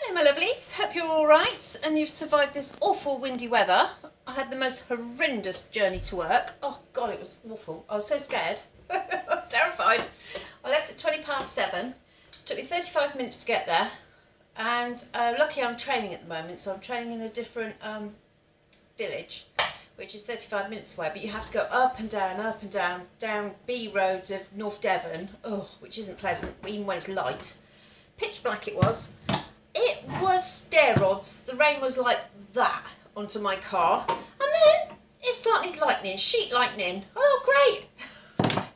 Hello my lovelies, hope you're alright and you've survived this awful windy weather. I had the most horrendous journey to work. Oh god, it was awful. I was so scared. I was terrified. I left at 7:20. Took me 35 minutes to get there, and lucky I'm training at the moment, so I'm training in a different village which is 35 minutes away, but you have to go up and down B roads of North Devon, which isn't pleasant even when it's light. Pitch black it was. It was steroids. The rain was like that onto my car, and then it started lightning, sheet lightning. Oh great!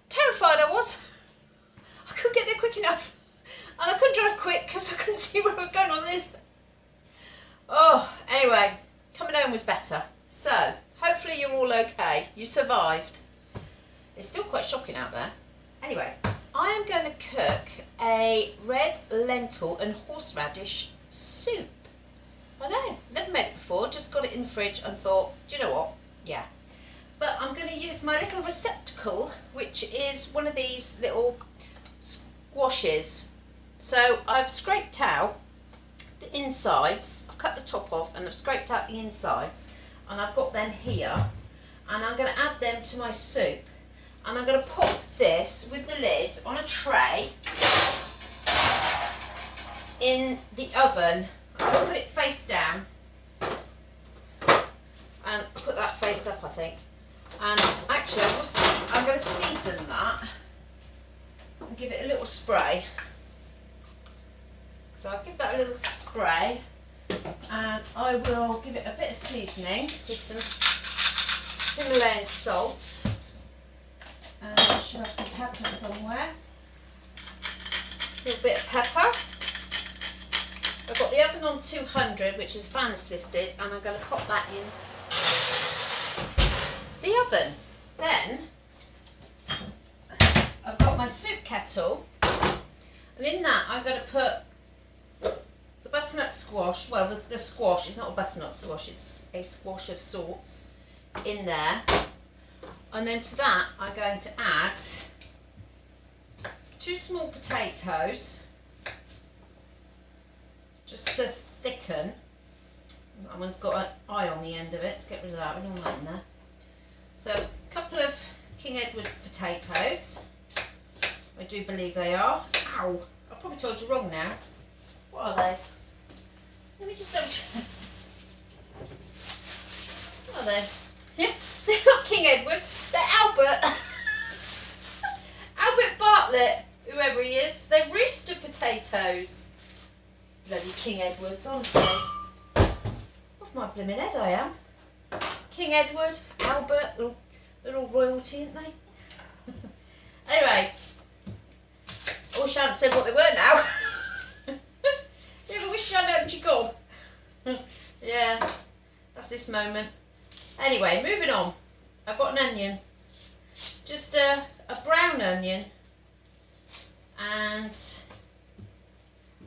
Terrified I was. I couldn't get there quick enough, and I couldn't drive quick because I couldn't see where I was going. Anyway, coming home was better. So hopefully you're all okay. You survived. It's still quite shocking out there. Anyway, I am going to cook a red lentil and horseradish soup. I know, never made it before, just got it in the fridge and thought, do you know what? Yeah. But I'm going to use my little receptacle, which is one of these little squashes. So I've scraped out the insides, I've cut the top off and I've scraped out the insides, and I've got them here, and I'm going to add them to my soup. And I'm going to pop this with the lid on a tray in the oven. I'm going to put it face down and put that face up, I think. And actually I'm going to season that and give it a little spray. So I'll give that a little spray, and I will give it a bit of seasoning with some Himalayan salt. I should have some pepper somewhere. A little bit of pepper. I've got the oven on 200, which is fan assisted, and I'm going to pop that in the oven. Then I've got my soup kettle, and in that I'm going to put the butternut squash. Well, the squash is not a butternut squash, it's a squash of sorts in there. And then to that I'm going to add 2 small potatoes, just to thicken. That one's got an eye on the end of it. Let's get rid of that. We don't want that in there. So a couple of King Edward's potatoes. I do believe they are. Ow! I probably told you wrong now. What are they? Let me just double check. What are they? Yeah, they're not King Edward's. They're Albert. Albert Bartlett, whoever he is. They're rooster potatoes. Bloody King Edwards, honestly. Off my blimmin' head I am. King Edward, Albert, they're all royalty, aren't they? Anyway, I wish I hadn't said what they were now. You ever wish you hadn't opened your gob? Yeah, that's this moment. Anyway, moving on. I've got an onion. Just a brown onion. And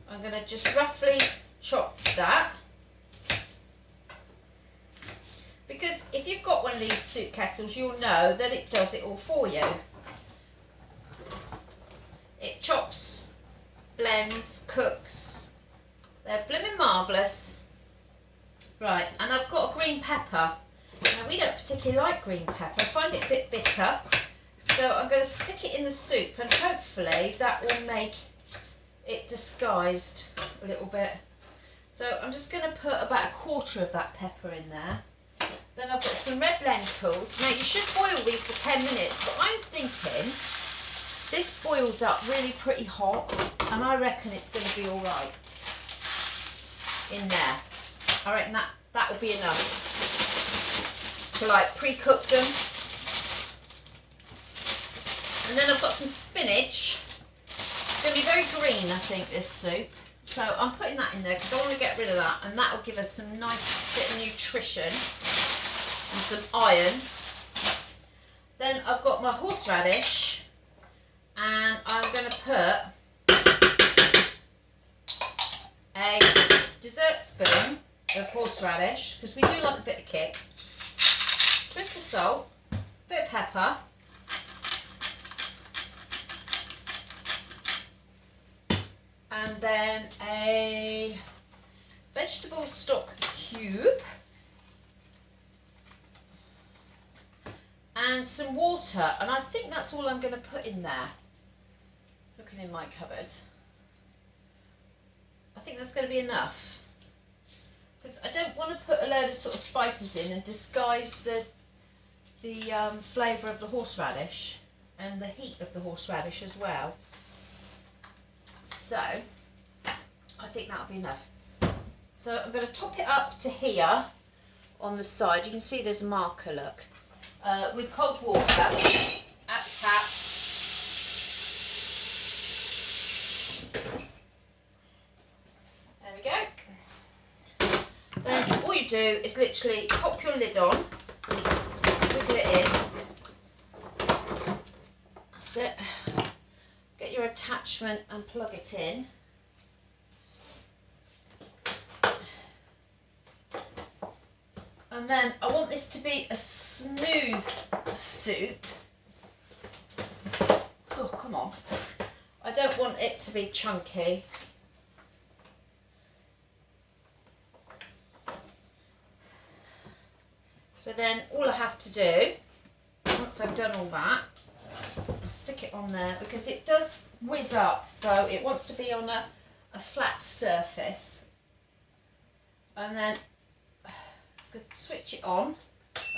I'm going to just roughly chop that, because if you've got one of these soup kettles you'll know that it does it all for you. It chops, blends, cooks. They're blooming marvellous. Right, and I've got a green pepper. Now we don't particularly like green pepper, I find it a bit bitter, so I'm going to stick it in the soup and hopefully that will make it disguised a little bit. So I'm just going to put about 1/4 of that pepper in there. Then I've got some red lentils. Now you should boil these for 10 minutes, but I'm thinking this boils up really pretty hot, and I reckon it's going to be alright in there. I reckon that will be enough to like pre-cook them. And then I've got some spinach. It's going to be very green, I think, this soup. So I'm putting that in there because I want to get rid of that, and that will give us some nice bit of nutrition and some iron. Then I've got my horseradish, and I'm going to put a dessert spoon of horseradish, because we do like a bit of kick. Twist of salt, bit of pepper, and then a vegetable stock cube, and some water, and I think that's all I'm going to put in there. Looking in my cupboard, I think that's going to be enough, because I don't want to put a load of sort of spices in and disguise the flavour of the horseradish and the heat of the horseradish as well. So I think that'll be enough. So I'm going to top it up to here on the side. You can see there's a marker, look, with cold water at the tap. There we go. Then all you do is literally pop your lid on, wiggle it in. That's it. Get your attachment and plug it in. And then I want this to be a smooth soup. Oh, come on. I don't want it to be chunky. So then all I have to do, once I've done all that, I'll stick it on there, because it does whiz up, so it wants to be on a flat surface. And then I'm going to switch it on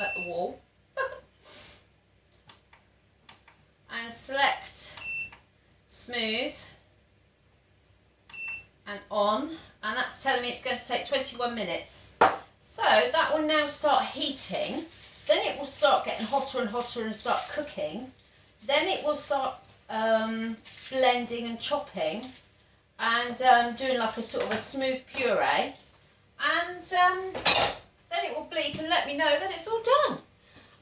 at the wall and select smooth and on, and that's telling me it's going to take 21 minutes. So that will now start heating, then it will start getting hotter and hotter and start cooking, then it will start blending and chopping and doing like a sort of a smooth puree, and then it will bleep and let me know that it's all done.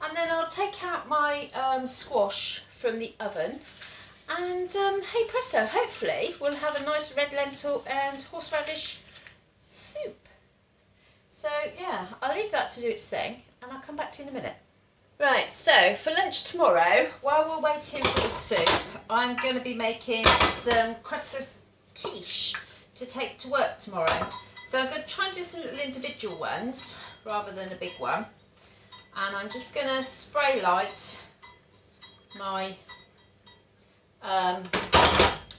And then I'll take out my squash from the oven, and hey presto, hopefully we'll have a nice red lentil and horseradish soup. So yeah, I'll leave that to do its thing, and I'll come back to you in a minute. Right, so for lunch tomorrow, while we're waiting for the soup, I'm going to be making some crustless quiche to take to work tomorrow. So I'm going to try and do some little individual ones rather than a big one. And I'm just going to spray light my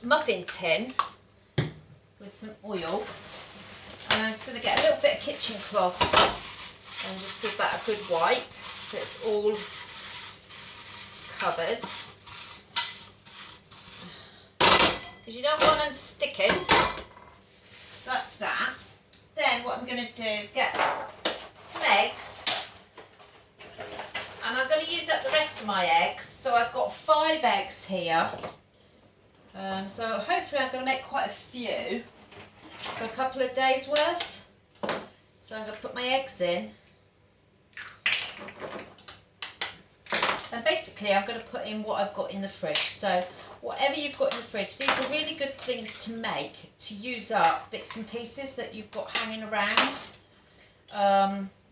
muffin tin with some oil. And I'm just going to get a little bit of kitchen cloth and just give that a good wipe so it's all covered. Because you don't want them sticking. So that's that. Then what I'm going to do is get some eggs, and I'm going to use up the rest of my eggs. So I've got 5 eggs here. So hopefully I'm going to make quite a few for a couple of days worth. So I'm going to put my eggs in, and basically I'm going to put in what I've got in the fridge. So whatever you've got in the fridge, these are really good things to make, to use up bits and pieces that you've got hanging around.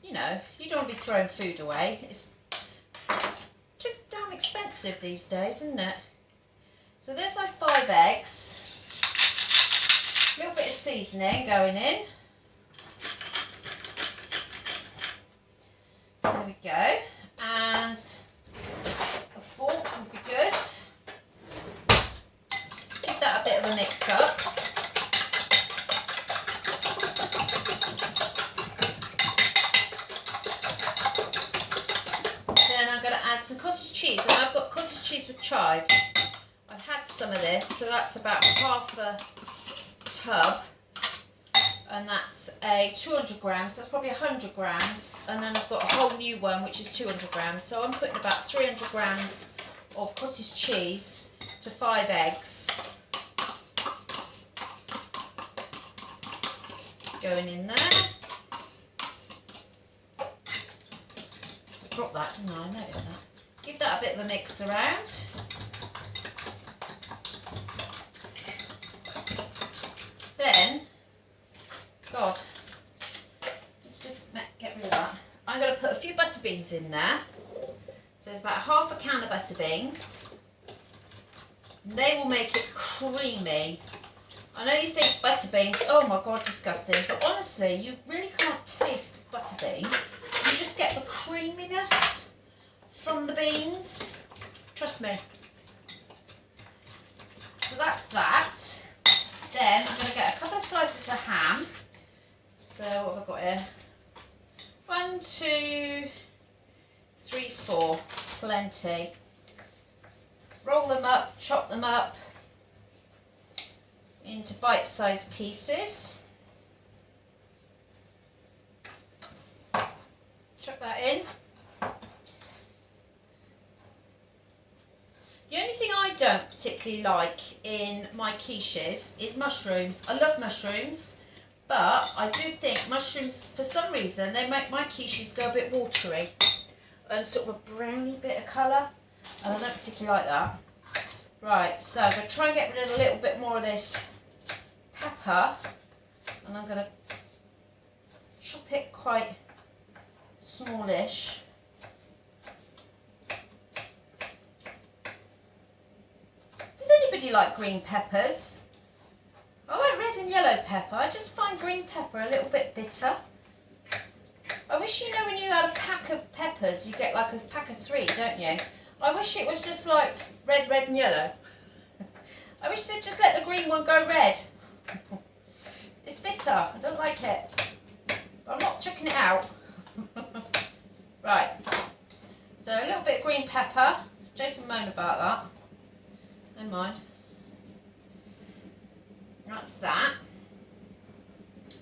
You know, you don't want to be throwing food away. It's too damn expensive these days, isn't it? So there's my 5 eggs. A little bit of seasoning going in. There we go. And a fork would be good. Give that a bit of a mix up. Then I'm going to add some cottage cheese, and I've got cottage cheese with chives. I've had some of this, so that's about half a tub, and that's a 200 grams, that's probably 100 grams, and then I've got a whole new one which is 200 grams, so I'm putting about 300 grams of cottage cheese to 5 eggs going in there. Drop that, didn't I? I noticed that. Give that a bit of a mix around. Then, God, let's just get rid of that. I'm going to put a few butter beans in there. So there's about half a can of butter beans. They will make it creamy. I know you think butter beans, oh my god, disgusting, but honestly, you really can't taste butter bean. You just get the creaminess from the beans. Trust me. So that's that. Then I'm going to get a couple of slices of ham. So what have I got here? 1, 2, 3, 4. Plenty. Roll them up, chop them up into bite-sized pieces. Chuck that in. The only thing I don't particularly like in my quiches is mushrooms. I love mushrooms, but I do think mushrooms, for some reason, they make my quiches go a bit watery and sort of a browny bit of colour, and I don't particularly like that. Right, so I'm going to try and get rid of a little bit more of this pepper, and I'm going to chop it quite smallish. Does anybody like green peppers? I like red and yellow pepper. I just find green pepper a little bit bitter. I wish, you know, when you had a pack of peppers, you get like a pack of 3, don't you? I wish it was just like red, red and yellow. I wish they'd just let the green one go red. It's bitter. I don't like it. But I'm not chucking it out. Right. So a little bit of green pepper. Jason moaned about that. Never mind. That's that.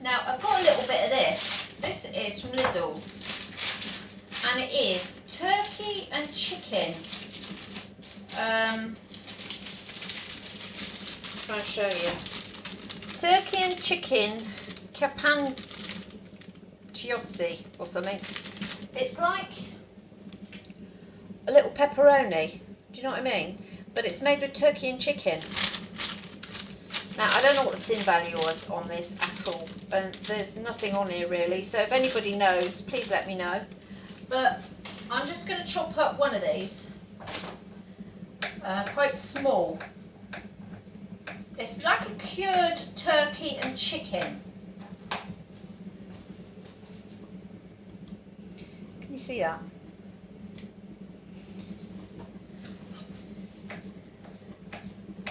Now I've got a little bit of this. This is from Lidl's. And it is turkey and chicken. Try and show you. Turkey and chicken capanciosi or something. It's like a little pepperoni. Do you know what I mean? But it's made with turkey and chicken. Now, I don't know what the sin value was on this at all, and there's nothing on here really, so if anybody knows, please let me know. But I'm just going to chop up one of these, quite small. It's like a cured turkey and chicken. Can you see that?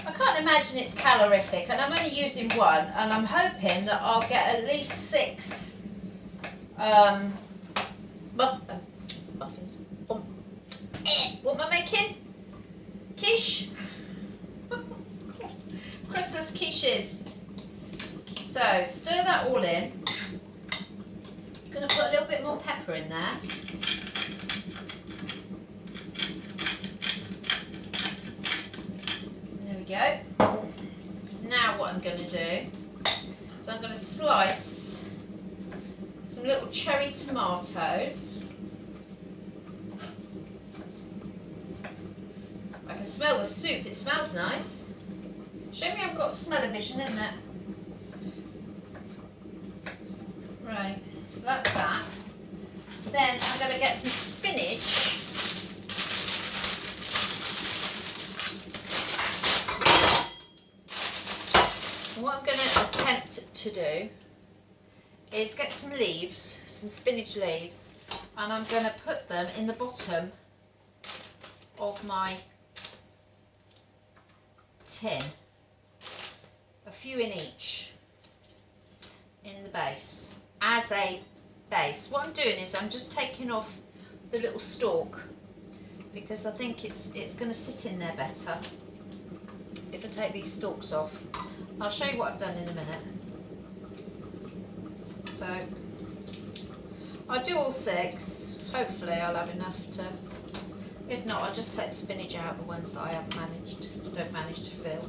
I can't imagine it's calorific, and I'm only using one, and I'm hoping that I'll get at least 6 muffins. What am I making? Quiche? Christmas quiches. So, stir that all in. I'm going to put a little bit more pepper in there. Go. Now what I'm going to do is I'm going to slice some little cherry tomatoes. I can smell the soup, it smells nice. Show me I've got smell-o-vision, isn't it? Right, so that's that. Then I'm going to get some spinach. What I'm going to attempt to do is get some leaves, some spinach leaves, and I'm going to put them in the bottom of my tin. A few in each, in the base, as a base. What I'm doing is I'm just taking off the little stalk, because I think it's going to sit in there better if I take these stalks off. I'll show you what I've done in a minute. So, I'll do all 6. Hopefully I'll have enough to, if not I'll just take the spinach out, the ones that I don't manage to fill.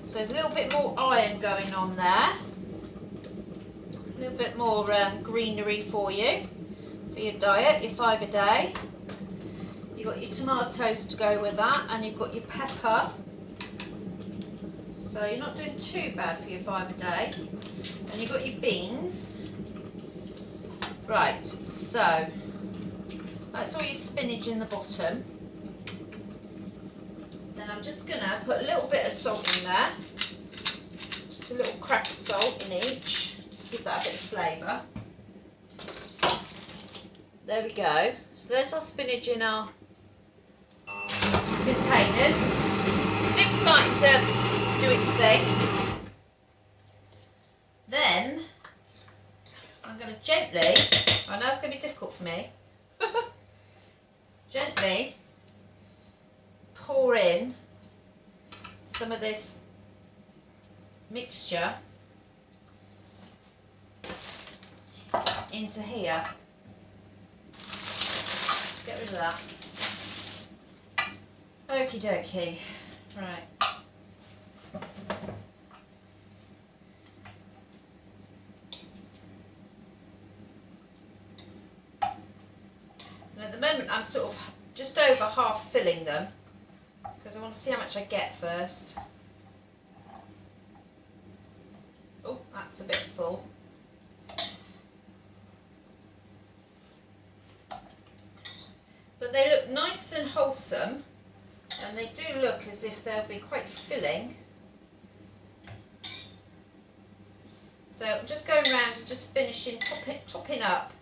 So there's a little bit more iron going on there. A little bit more greenery for you, for your diet, your 5 a day. You've got your tomatoes to go with that, and you've got your pepper. So you're not doing too bad for your 5 a day. And you've got your beans. Right, so that's all your spinach in the bottom. Then I'm just going to put a little bit of salt in there. Just a little crack of salt in each. Just give that a bit of flavour. There we go. So there's our spinach in our containers. Soup's starting to do its thing. Then I'm going to gently, I know it's going to be difficult for me, gently pour in some of this mixture into here. Get rid of that. Okie dokie. Right. And at the moment I'm sort of just over half filling them because I want to see how much I get first. Oh, that's a bit full. But they look nice and wholesome, and they do look as if they'll be quite filling. So I'm just going around and just finishing, topping up.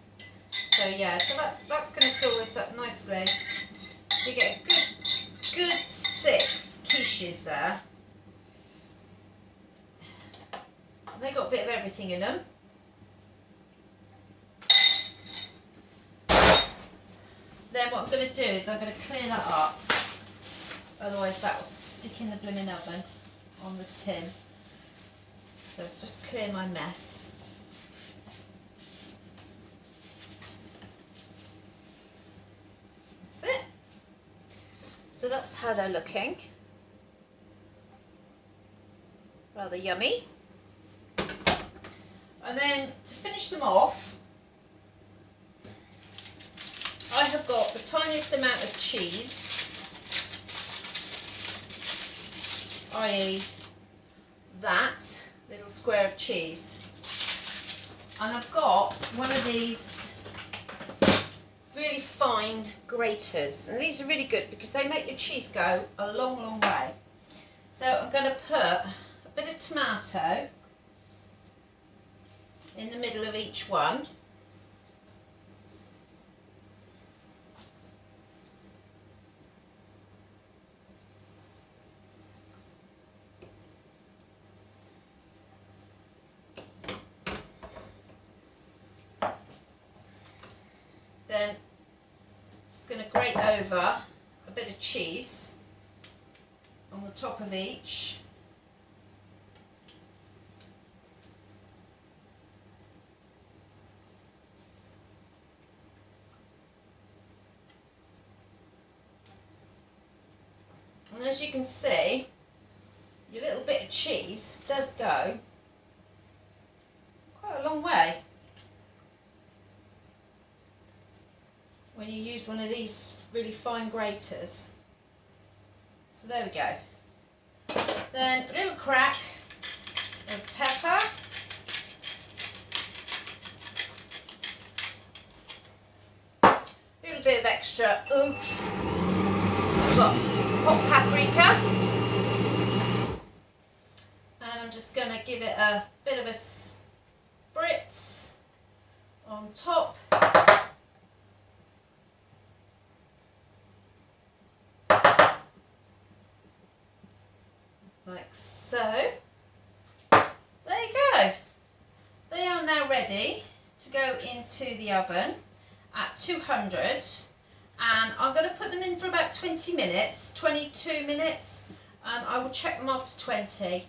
So yeah, so that's going to fill this up nicely. So you get a good 6 quiches there. They got a bit of everything in them. Then what I'm going to do is I'm going to clear that up, otherwise that will stick in the blooming oven on the tin. So let's just clear my mess. That's it. So that's how they're looking. Rather yummy. And then to finish them off, I have got the tiniest amount of cheese, i.e. that little square of cheese, and I've got one of these really fine graters, and these are really good because they make your cheese go a long way. So I'm going to put a bit of tomato in the middle of each one. Then just going to grate over a bit of cheese on the top of each. And as you can see, your little bit of cheese does go quite a long way when you use one of these really fine graters. So there we go. Then a little crack of pepper. A little bit of extra oomph. I've got hot paprika. And I'm just going to give it a bit of a spritz on top. Like so. There you go. They are now ready to go into the oven at 200, and I'm going to put them in for about 20 minutes, 22 minutes, and I will check them after 20,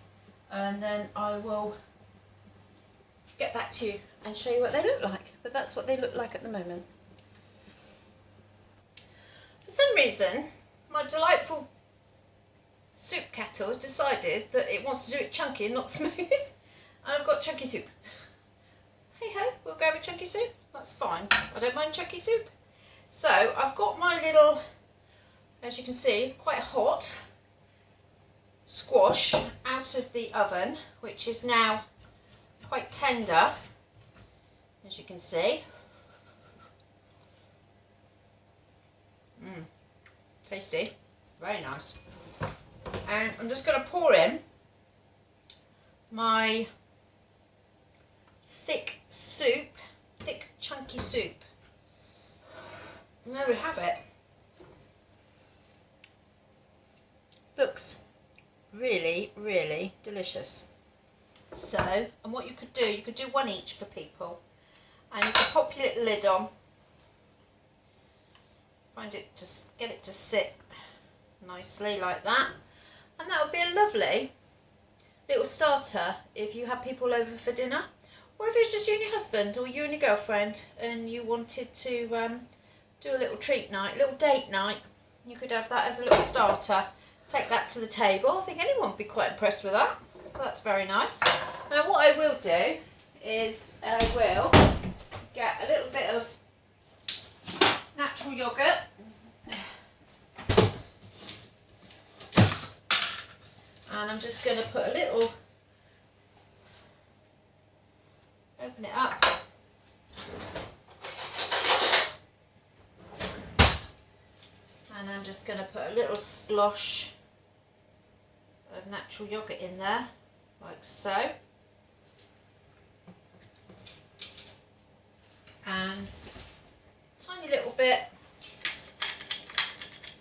and then I will get back to you and show you what they look like. But that's what they look like at the moment. For some reason, my delightful soup kettle has decided that it wants to do it chunky and not smooth, and I've got chunky soup. Hey ho, we'll go with chunky soup, that's fine, I don't mind chunky soup. So I've got my little, as you can see, quite hot squash out of the oven, which is now quite tender, as you can see. Tasty, very nice. And I'm just going to pour in my thick chunky soup. And there we have it. Looks really, really delicious. So, and what you could do one each for people. And you could pop your little lid on. Get it to sit nicely like that. And that would be a lovely little starter if you had people over for dinner. Or if it's just you and your husband or you and your girlfriend and you wanted to do a little treat night, a little date night. You could have that as a little starter. Take that to the table. I think anyone would be quite impressed with that. So that's very nice. Now what I will do is I will get a little bit of natural yoghurt. And I'm just going to put a little, open it up. And I'm just going to put a little splosh of natural yoghurt in there, like so. And a tiny little bit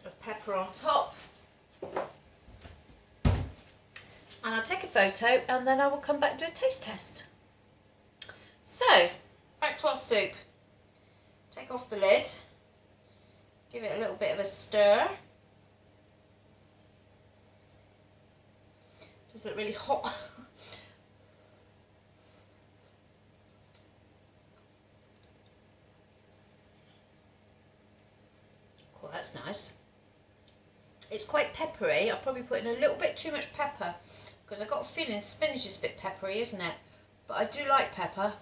of pepper on top. And I'll take a photo and then I will come back and do a taste test. So, back to our soup. Take off the lid. Give it a little bit of a stir. Does look really hot. Cool, that's nice. It's quite peppery. I'll probably put in a little bit too much pepper because I've got a feeling spinach is a bit peppery, isn't it? But I do like pepper.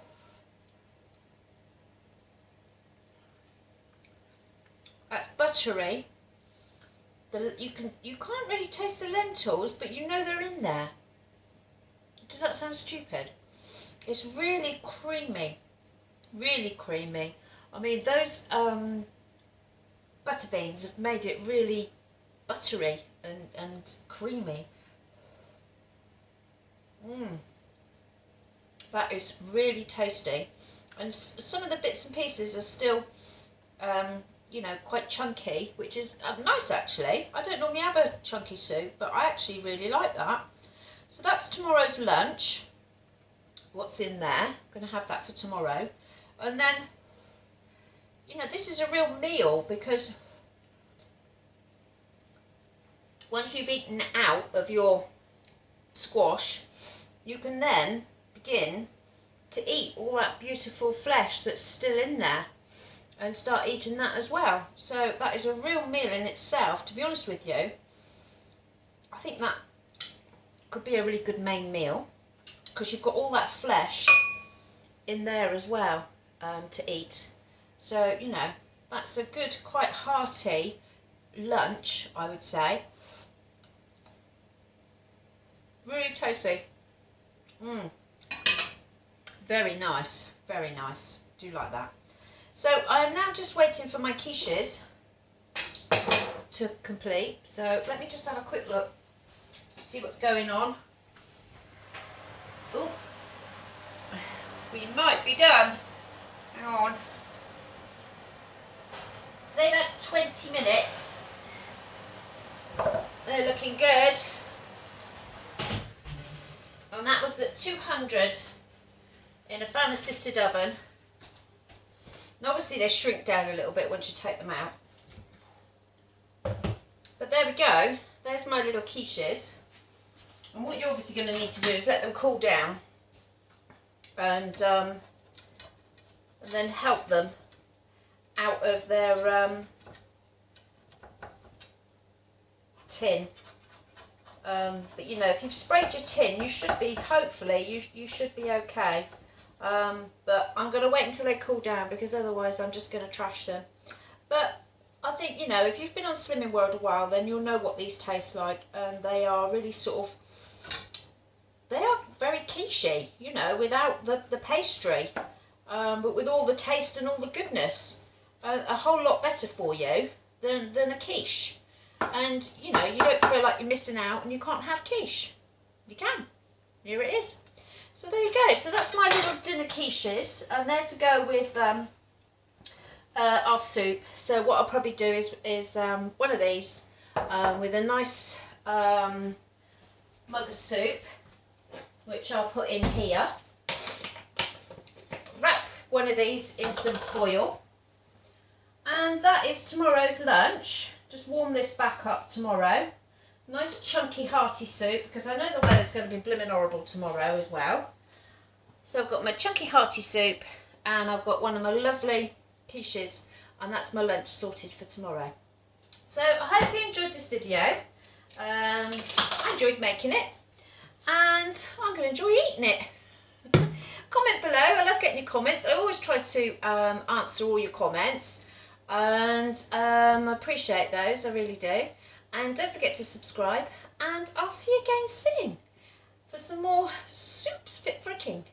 That's buttery. You can't really taste the lentils, but you know they're in there. Does that sound stupid? It's really creamy. Really creamy. I mean, those butter beans have made it really buttery and creamy. That is really tasty. And some of the bits and pieces are still, you know, quite chunky, which is nice actually. I don't normally have a chunky soup, but I actually really like that. So that's tomorrow's lunch. What's in there? I'm going to have that for tomorrow. And then, you know, this is a real meal because once you've eaten out of your squash, you can then begin to eat all that beautiful flesh that's still in there and start eating that as well. So that is a real meal in itself. To be honest with you, I think that could be a really good main meal because you've got all that flesh in there as well to eat. So, you know, that's a good, quite hearty lunch, I would say. Really tasty. Very nice, very nice. Do like that. So I am now just waiting for my quiches to complete. So let me just have a quick look, see what's going on. Oh, we might be done. Hang on. So they've had 20 minutes. They're looking good. And that was at 200 in a fan assisted oven. And obviously they shrink down a little bit once you take them out. But there we go. There's my little quiches. And what you're obviously going to need to do is let them cool down and then help them out of their tin. But you know, if you've sprayed your tin, you should be, hopefully, you should be okay. But I'm going to wait until they cool down because otherwise I'm just going to trash them. But I think, you know, if you've been on Slimming World a while, then you'll know what these taste like. And they are really sort of, they are very quichey, you know, without the pastry. But with all the taste and all the goodness. A whole lot better for you than a quiche. and you know, you don't feel like you're missing out and you can't have quiche. You can. Here it is. So there you go. So that's my little dinner quiches, and they're to go with our soup. So what I'll probably do is one of these with a nice mug of soup, which I'll put in here. Wrap one of these in some foil, and that is tomorrow's lunch. Just warm this back up tomorrow. Nice chunky hearty soup, because I know the weather's going to be blimmin' horrible tomorrow as well. So I've got my chunky hearty soup, and I've got one of my lovely quiches, and that's my lunch sorted for tomorrow. So I hope you enjoyed this video. I enjoyed making it, and I'm going to enjoy eating it. Comment below. I love getting your comments. I always try to answer all your comments, and I appreciate those, I really do. And don't forget to subscribe, and I'll see you again soon for some more soups fit for a king.